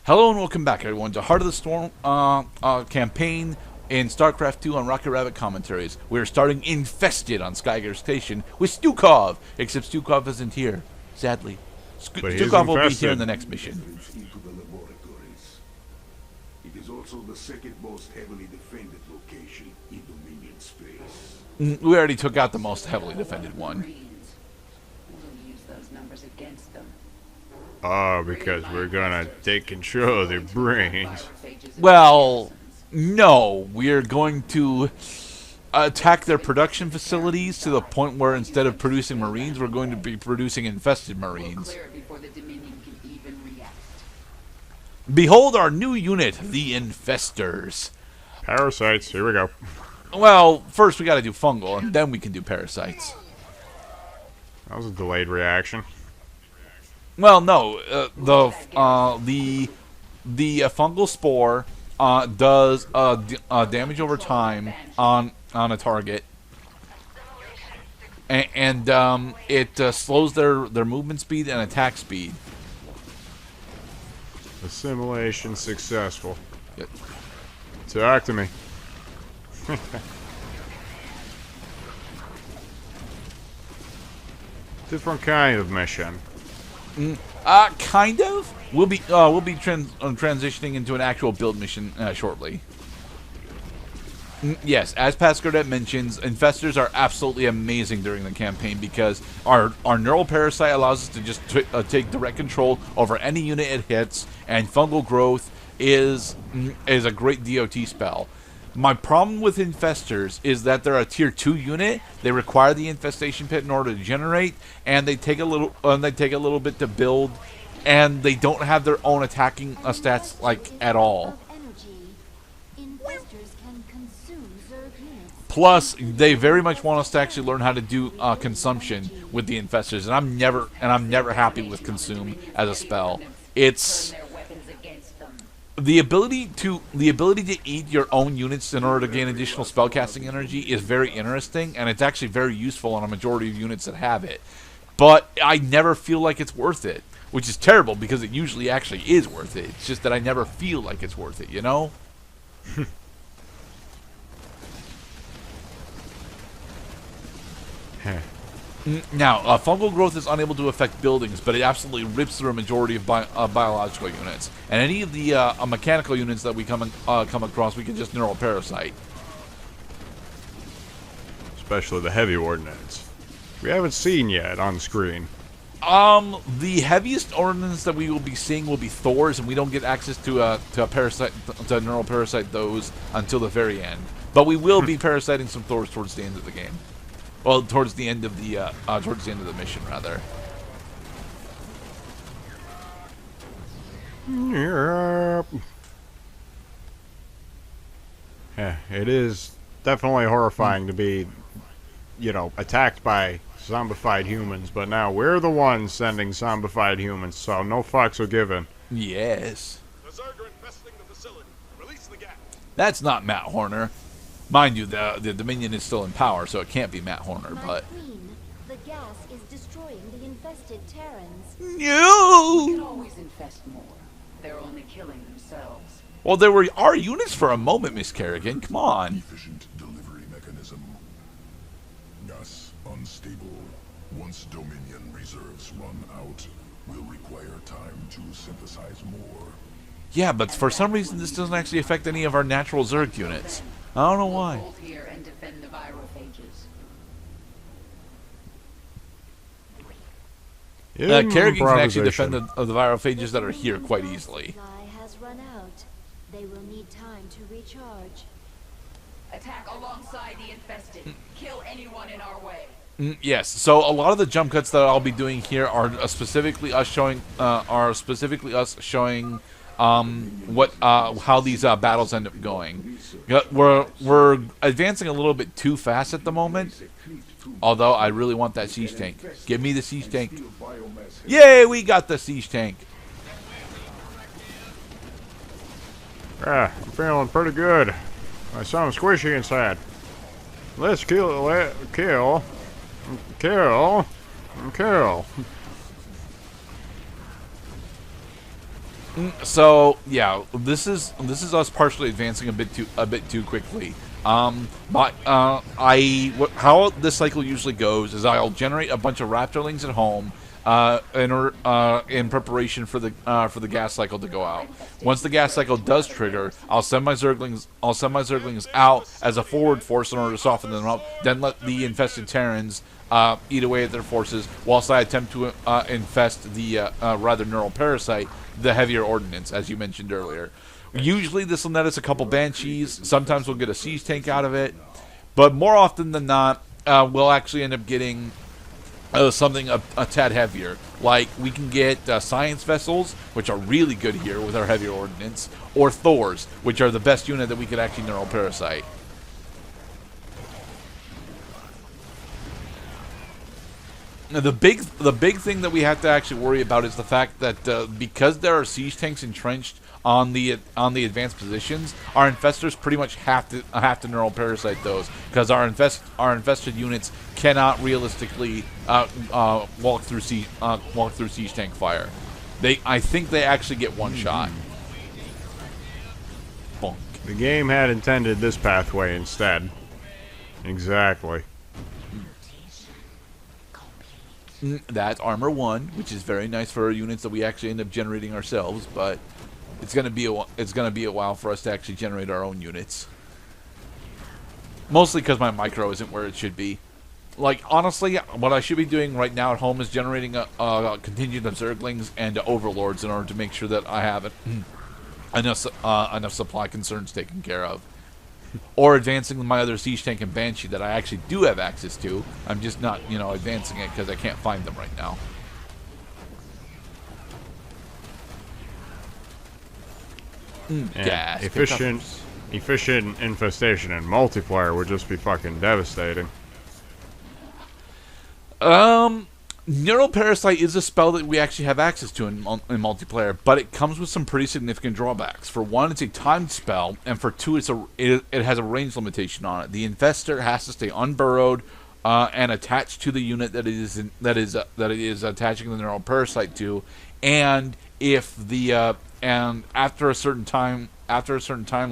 Hello and welcome back, everyone, to Heart of the Storm campaign in StarCraft 2 on Rocket Rabbit Commentaries. We're starting Infested on SkyGeirr Station with Stukov, except Stukov isn't here, sadly. Stukov will be here in the next mission. It is also the second most heavily defended location in Dominion space. We already took out the most heavily defended one. We'll use those numbers against them. Oh, because we're gonna take control of their brains. Well, no. We're going to attack their production facilities to the point where instead of producing Marines, we're going to be producing infested Marines. Behold our new unit, the Infestors. Parasites, here we go. Well, first we gotta do fungal, and then we can do parasites. That was a delayed reaction. Well, no, the fungal spore does damage over time on a target, and it slows their movement speed and attack speed. Assimilation successful. Yep. Talk to me. Different kind of mission. Kind of. We'll be transitioning into an actual build mission shortly. Yes, as Pascaret mentions, infestors are absolutely amazing during the campaign because our neural parasite allows us to just take direct control over any unit it hits, and fungal growth is a great DOT spell. My problem with infestors is that they're a tier 2 unit. They require the infestation pit in order to generate, and they take a little bit to build, and they don't have their own attacking stats like at all. Plus, they very much want us to actually learn how to do consumption with the infestors, and I'm never happy with consume as a spell. It's the ability to eat your own units in order to gain additional spellcasting energy is very interesting, and it's actually very useful on a majority of units that have it. But I never feel like it's worth it, which is terrible because it usually actually is worth it. It's just that I never feel like it's worth it, you know? Now, fungal growth is unable to affect buildings, but it absolutely rips through a majority of biological units. And any of the mechanical units that we come across, we can just neural parasite. Especially the heavy ordnance. We haven't seen yet on screen. The heaviest ordnance that we will be seeing will be Thor's, and we don't get access to a parasite, to neural parasite those until the very end. But we will be parasiting some Thor's towards the end of the game. Well, towards the end of the mission, rather. Yep. Yeah, it is definitely horrifying to be, attacked by zombified humans, but now we're the ones sending zombified humans, so no fucks are given. Yes. The Zerg are infesting the facility. Release the gas. That's not Matt Horner. Mind you, the Dominion is still in power, so it can't be Matt Horner, but... Queen, the gas is destroying the infested Terrans. No! We can always infest more. They're only killing themselves. Well, there were our units for a moment, Miss Kerrigan. Come on. Efficient delivery mechanism. Gas unstable. Once Dominion reserves run out, we'll require time to synthesize more. Yeah, but for some reason this doesn't actually affect any of our natural Zerg units. I don't know why. Hold here and defend the virophages. Kerrigan can actually defend the virophages that are here quite easily. Supply has run out. They will need time to recharge. Attack alongside the infested. Kill anyone in our way. Yes. So a lot of the jump cuts that I'll be doing here are specifically us showing how these battles end up going. We're advancing a little bit too fast at the moment. Although I really want that siege tank. Give me the siege tank. Yay, we got the siege tank. Yeah, I'm feeling pretty good. I sound squishy inside. Let's kill. So yeah, this is us partially advancing a bit too quickly. But how this cycle usually goes is I'll generate a bunch of raptorlings at home, in preparation for the gas cycle to go out. Once the gas cycle does trigger, I'll send my zerglings out as a forward force in order to soften them up. Then let the infested Terrans eat away at their forces, whilst I attempt to infest the rather neural parasite, the heavier ordnance, as you mentioned earlier. Usually this will net us a couple Banshees. Sometimes we'll get a siege tank out of it. But more often than not, we'll actually end up getting something a tad heavier. Like, we can get science vessels, which are really good here with our heavier ordnance, or Thors, which are the best unit that we could actually neural parasite. Now, the big thing that we have to actually worry about is the fact that because there are siege tanks entrenched on the advanced positions, our infestors pretty much have to neural parasite those, because our infested units cannot realistically walk through siege tank fire. I think they actually get one shot. Bonk. The game had intended this pathway instead. Exactly. That's armor 1, which is very nice for our units that we actually end up generating ourselves, but it's gonna be a while for us to actually generate our own units. Mostly because my micro isn't where it should be. Like, honestly, what I should be doing right now at home is generating a contingent of Zerglings and Overlords in order to make sure that I have enough supply concerns taken care of. Or advancing my other siege tank and Banshee that I actually do have access to. I'm just not, advancing it because I can't find them right now. Gas. Efficient infestation in multiplayer would just be fucking devastating. Neural Parasite is a spell that we actually have access to in multiplayer, but it comes with some pretty significant drawbacks. For one, it's a timed spell, and for two, it has a range limitation on it. The infestor has to stay unburrowed and attached to the unit that it is attaching the Neural Parasite to, and after a certain time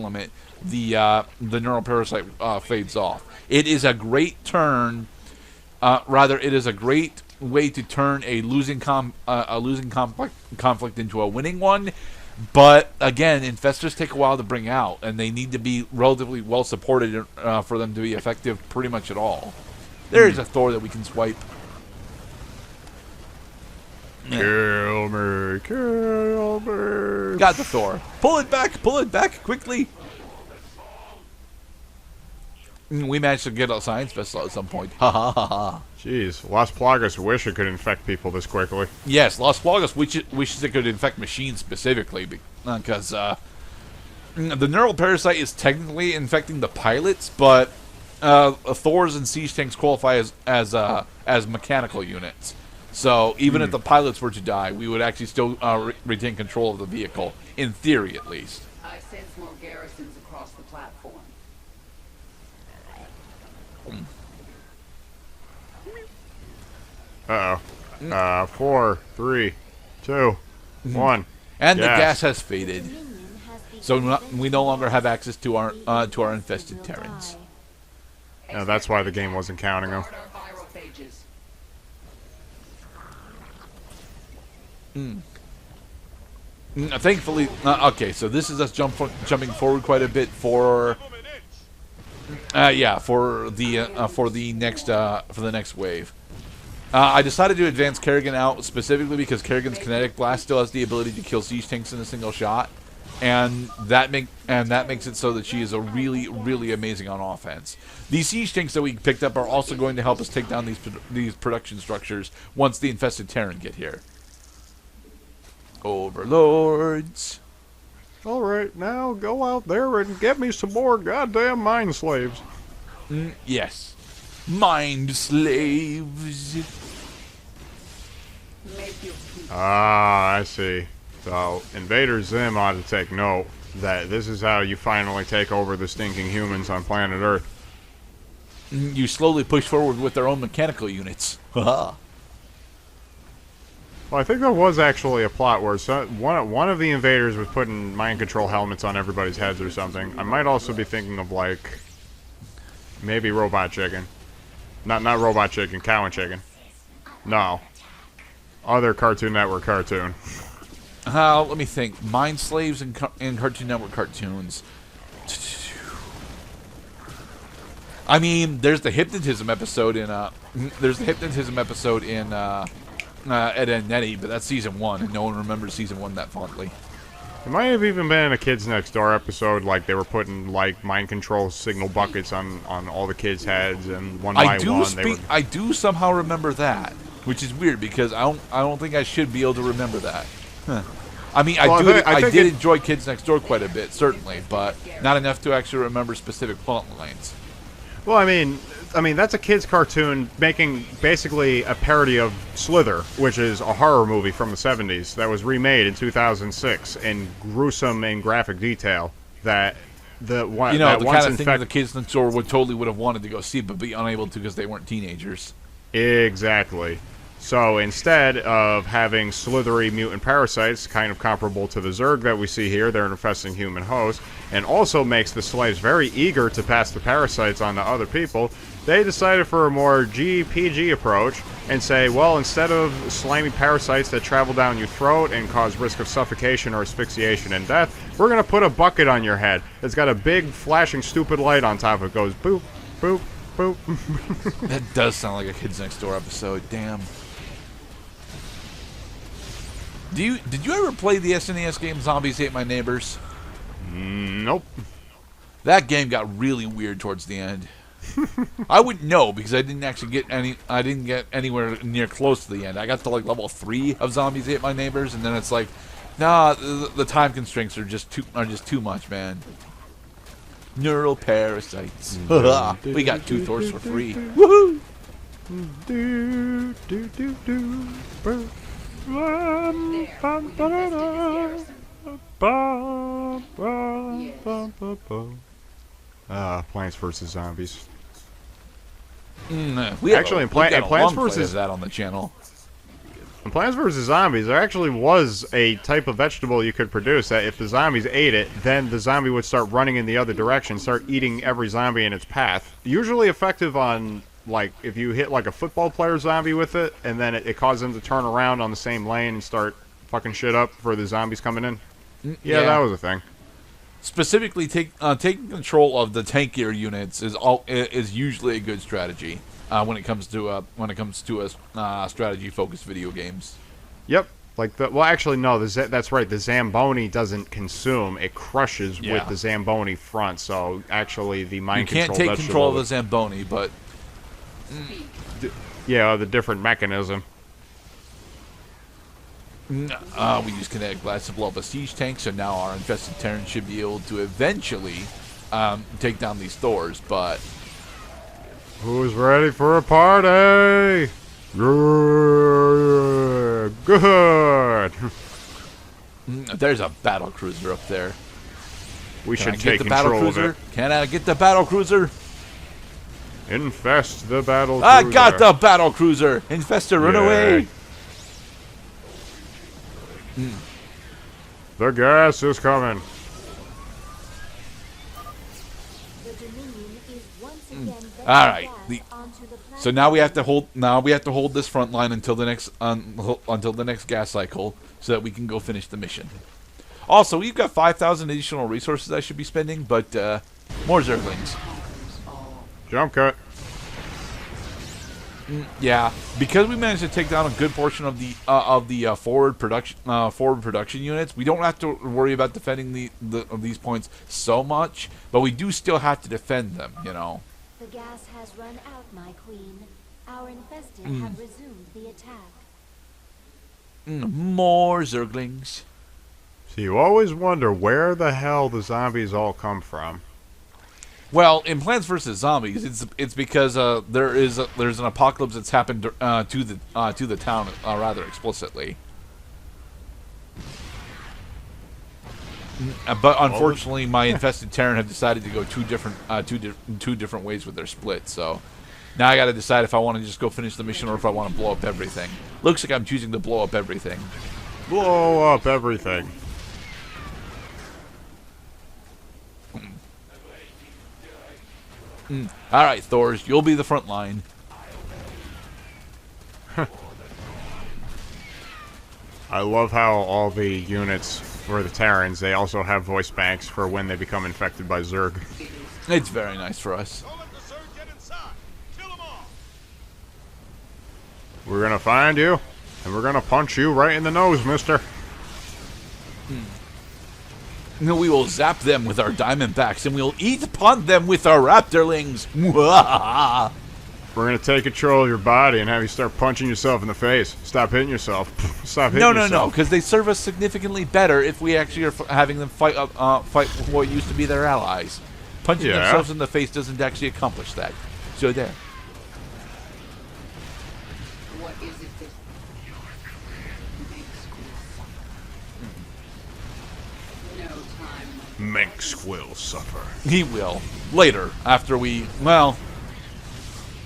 limit, the Neural Parasite fades off. It is a great turn. It is a great way to turn a losing conflict into a winning one, but again, infestors take a while to bring out, and they need to be relatively well supported for them to be effective pretty much at all. There is a Thor that we can swipe. Kill me, kill me. Got the Thor. Pull it back quickly. We managed to get a science vessel at some point. Ha ha ha ha. Jeez, Las Plagas wish it could infect people this quickly. Yes, Las Plagas wishes it could infect machines specifically, because the Neural Parasite is technically infecting the pilots, but Thors and siege tanks qualify as mechanical units. So even if the pilots were to die, we would actually still retain control of the vehicle, in theory at least. I sense more garrisons across the platform. Uh-oh. 4, 3, 2, 1. And the gas has faded, so we no longer have access to our infested Terrans. No, that's why the game wasn't counting them. Thankfully, okay. So this is us jumping forward quite a bit for the next wave. I decided to advance Kerrigan out specifically because Kerrigan's kinetic blast still has the ability to kill siege tanks in a single shot, and that makes it so that she is a really, really amazing on offense. These siege tanks that we picked up are also going to help us take down these production structures once the infested Terran get here. Overlords. Alright, now go out there and get me some more goddamn mind slaves. Yes. Mind slaves. Ah, I see. So, Invader Zim ought to take note that this is how you finally take over the stinking humans on planet Earth. You slowly push forward with their own mechanical units. Haha. Well, I think there was actually a plot where one of the invaders was putting mind control helmets on everybody's heads or something. I might also be thinking of, like, maybe Robot Chicken. Not Robot Chicken, Cow and Chicken. No. Other Cartoon Network cartoon. Let me think. Mind Slaves and Cartoon Network cartoons. I mean, there's the hypnotism episode in Ed, Edd n Eddy, but that's season 1, and no one remembers season 1 that fondly. It might have even been a Kids Next Door episode, like they were putting like mind control signal buckets on all the kids' heads, and one by one. I do somehow remember that, which is weird because I don't think I should be able to remember that. Huh. I mean, I did enjoy Kids Next Door quite a bit, certainly, but not enough to actually remember specific plot lines. Well, I mean, that's a kid's cartoon making basically a parody of Slither, which is a horror movie from the 70s that was remade in 2006 in gruesome and graphic detail. That the kind of thing that the kids next door would have wanted to go see, but be unable to because they weren't teenagers. Exactly. So instead of having slithery mutant parasites, kind of comparable to the Zerg that we see here, they're infesting human hosts, and also makes the slaves very eager to pass the parasites on to other people, they decided for a more PG approach and say, well, instead of slimy parasites that travel down your throat and cause risk of suffocation or asphyxiation and death, we're going to put a bucket on your head that's got a big flashing stupid light on top of it. Goes boop, boop, boop. That does sound like a Kids Next Door episode. Damn. Did you ever play the SNES game Zombies Ate My Neighbors? Nope. That game got really weird towards the end. I wouldn't know because I didn't actually get anywhere near close to the end. I got to like level 3 of Zombies Ate My Neighbors, and then it's like, nah, the time constraints are just too much, man. Neural parasites. We got 2 Thors for free. Woohoo! Plants vs. Zombies. We actually in Plants vs. that on the channel. In Plants vs. Zombies, there actually was a type of vegetable you could produce that if the zombies ate it, then the zombie would start running in the other direction, start eating every zombie in its path. Usually effective on, like, if you hit like a football player zombie with it, and then it causes them to turn around on the same lane and start fucking shit up for the zombies coming in. Yeah, that was a thing. Specifically, taking control of the tankier units is usually a good strategy when it comes to a strategy-focused video games. Yep. Actually, no. That's right. The Zamboni doesn't consume; it crushes with the Zamboni front. So actually, the mind control. You can't take control of the Zamboni, but the different mechanism. We use kinetic blasts to blow up a siege tank, so now our infested Terrans should be able to eventually take down these Thors, but... Who's ready for a party? Good. There's a battle cruiser up there. We should take control of it. Can I get the battle cruiser? Infest the battle cruiser. I got the battle cruiser. Infestor, run away. The gas is coming. All right. So now we have to hold. Now we have to hold this front line until the next gas cycle, so that we can go finish the mission. Also, we've got 5,000 additional resources I should be spending, but more Zerglings. Jump cut. Yeah, because we managed to take down a good portion of the forward production units. We don't have to worry about defending these points so much, but we do still have to defend them. You know. The gas has run out, my queen. Our infested have resumed the attack. More Zerglings. So you always wonder where the hell the zombies all come from. Well, in Plants vs. Zombies, it's because there's an apocalypse that's happened to the town rather explicitly. But unfortunately, my infested Terran have decided to go two different ways with their split. So Now I gotta decide if I want to just go finish the mission or if I want to blow up everything. Looks like I'm choosing to blow up everything. Blow up everything. Alright, Thors, you'll be the front line. I love how all the units for the Terrans, they also have voice banks for when they become infected by Zerg. It's very nice for us. Don't let the Zerg get inside. Kill them all. We're gonna find you, and we're gonna punch you right in the nose, mister. No, we will zap them with our Diamondbacks, and we'll eat upon them with our Raptorlings. Mwahaha. We're gonna take control of your body and have you start punching yourself in the face. Stop hitting yourself. Stop hitting yourself. No, because they serve us significantly better if we actually are having them fight what used to be their allies. Punching themselves in the face doesn't actually accomplish that. So there. What is it that no time? Minx will suffer. He will. Later, after we... Well...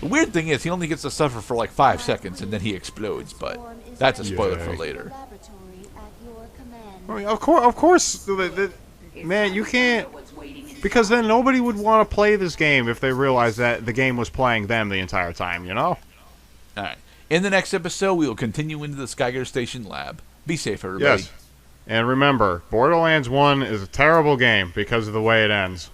The weird thing is, he only gets to suffer for like 5 seconds, and then he explodes, but that's a spoiler for later. Laboratory at your command. I mean, of course, man, you can't... Because then nobody would want to play this game if they realized that the game was playing them the entire time, you know? Alright. In the next episode, we will continue into the SkyGeirr Station lab. Be safe, everybody. Yes. And remember, Borderlands 1 is a terrible game because of the way it ends.